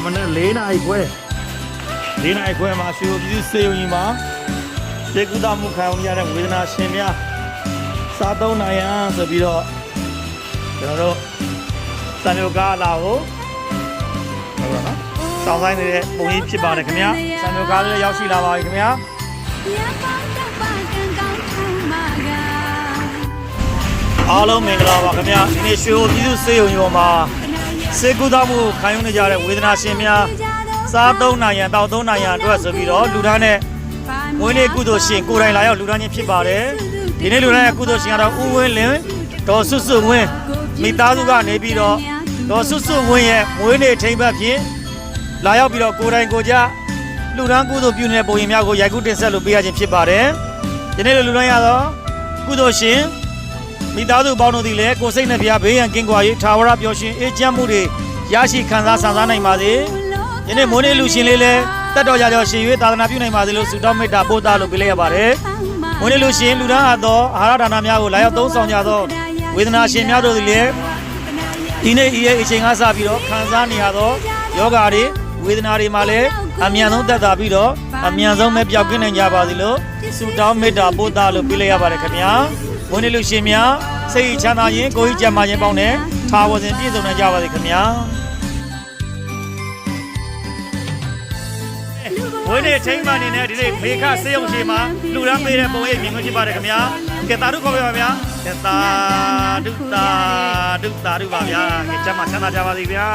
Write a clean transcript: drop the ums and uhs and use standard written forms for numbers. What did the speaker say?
မနေ့၄နာရီခွဲမှာရွှေပြည်သူစေယုံကြီးမှာတေကူတာမှုခံရတဲ့ဝေဒနာရှင်များစားသုံးနိုင်ရန်ဆိုပြီးတော့ကျွန်တော်တို့စံမျိုးကားလာကိုဟုတ်ပါနော်စောင်းဆိုင်နေတဲ့ပုံကြီးဖြစ်ပါတယ်ခင်ဗျာစံမျိုးကားလေးရောက်ရှိလာပါပြီခင်ဗျာအားလုံးမင်္ဂလာပါခင်ဗျာဒီနေ့ရွှေပြည်သူစေယုံကြီးမှာစေကူတာမှုခံယူနေကြတဲ့ဝေဒနာရှင်များစားသုံးနိုင်ရန်တောက်သုံးနိုင်ရန်အတွက်ဆိုပြီးတော့လူသားနဲ့မွေးနေ့ကုသိုလ်ရှင်ကိုယ်တိုင်လာရောက်လူသားချင်းဖြစ်ပါတယ်ဒီနေ့လူသားရဲ့ကုသိုလ်ရှင်ကတော့ဦးဝင်းလင်းဒေါ်စွစွဝင်းမိသားစုကနေပြီးတော့ဒေါ်စွစွဝင်းရဲ့မွေးနေ့ထိမ်းပတ်ဖြင့်လာရောက်ပြီးတော့ကိုယ်တိုင်ကိုယ်ကြလူသားကုသိုလ်ပြုနေတဲ့ပုံရင်များကိုရိုက်ကူးတင်ဆက်လို့ပေးရခြင်းဖြစ်ပါတယ်ဒီနေ့လူသားရတော့ကုသိုလ်ရှင်မိသားစုပေါင်းတို့သည်လည်းကိုယ်စိတ်နှပြဘေးရန်ကင်းကွာရေးထာဝရပျော်ရွှင်အေးချမ်းမှုတွေရရှိခံစားနိုင်ပါစေဒီနေ့မိုးနေ့လူရှင်လေးလည်းတက်တော်ကြကြောရှင်၍သာသနာပြုနိုင်ပါစေလို့ဆုတောင်းမေတ္တာပို့သလို့ပေးလိုက်ရပါတယ်မိုးနေ့လူရှင်လူသားအပ်သောအာဟာရဒါနများကိုလာရောက်သုံးဆောင်ကြသောဝေဒနာရှင်များတို့သည်လည်းဒီနေ့ဤရဲ့အချိန်ကစပြီးတော့ခံစားနေရသောယောဂါတွေဝေဒနာတွေမှာလည်းအမြန်ဆုံးသက်သာပြီးတော့အမြန်ဆုံးပဲပျောက်ကင်းနိုင်ကြပါစေလို့ဆုတောင်းမေတ္တာပို့သလို့ပေးလိုက်ရပါတယ်ခင်ဗျာမိုးနေ့လူရှင်များစိတ်ချမ်းသာခြင်းကိုယ်ကြီးကျန်းမာခြင်းပေါင်းနဲ့ထာဝရစဉ်ပြည့်စုံနိုင်ကြပါစေခင်ဗျာဝိနည်းချိန်မှအနေနဲ့ဒီနေ့မေခစေယုံရှိမှာလူရမ်းပေးတဲ့ပုံရိပ်မြင်ခွင့်ဖြစ်ပါတယ်ခင်ဗျာကဲတာတို့ခေါ်ပြပါဗျာကဲတာဒုပါဗျာကဲကျမ်းမှာချမ်းသာကြပါစေဗျာ